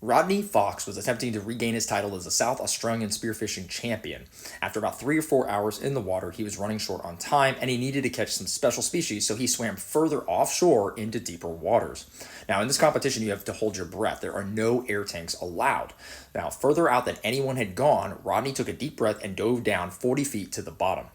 Rodney Fox was attempting to regain his title as the South Australian Spearfishing Champion. After about 3 or 4 hours in the water, he was running short on time and he needed to catch some special species, so he swam further offshore into deeper waters. Now, in this competition, you have to hold your breath. There are no air tanks allowed. Now, further out than anyone had gone, Rodney took a deep breath and dove down 40 feet to the bottom.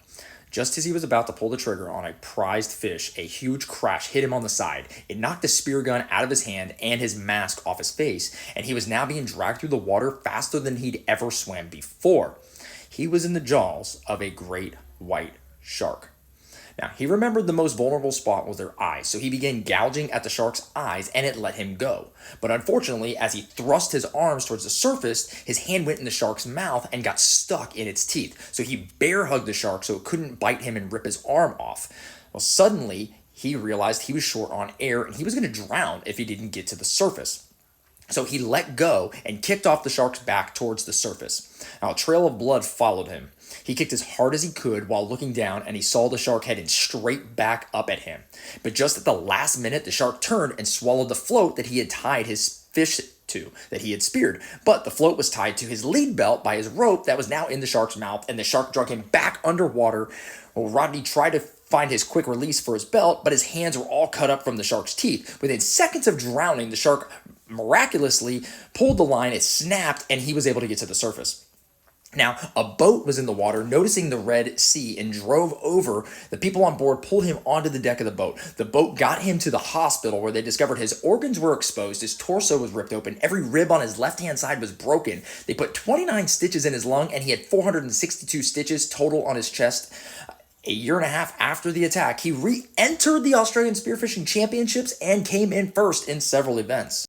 Just as he was about to pull the trigger on a prized fish, a huge crash hit him on the side. It knocked the spear gun out of his hand and his mask off his face, and he was now being dragged through the water faster than he'd ever swam before. He was in the jaws of a great white shark. Now, he remembered the most vulnerable spot was their eyes, so he began gouging at the shark's eyes, and it let him go. But unfortunately, as he thrust his arms towards the surface, his hand went in the shark's mouth and got stuck in its teeth. So he bear hugged the shark so it couldn't bite him and rip his arm off. Well, suddenly, he realized he was short on air, and he was going to drown if he didn't get to the surface. So he let go and kicked off the shark's back towards the surface. Now, a trail of blood followed him. He kicked as hard as he could while looking down, and he saw the shark heading straight back up at him. But just at the last minute, the shark turned and swallowed the float that he had tied his fish to, that he had speared. But the float was tied to his lead belt by his rope that was now in the shark's mouth, and the shark dragged him back underwater. Well, Rodney tried to find his quick release for his belt, but his hands were all cut up from the shark's teeth. Within seconds of drowning, the shark miraculously pulled the line, it snapped, and he was able to get to the surface. Now, a boat was in the water, noticing the Red Sea, and drove over. The people on board pulled him onto the deck of the boat. The boat got him to the hospital, where they discovered his organs were exposed, his torso was ripped open, every rib on his left-hand side was broken. They put 29 stitches in his lung, and he had 462 stitches total on his chest. A year and a half after the attack, he re-entered the Australian Spearfishing Championships and came in first in several events.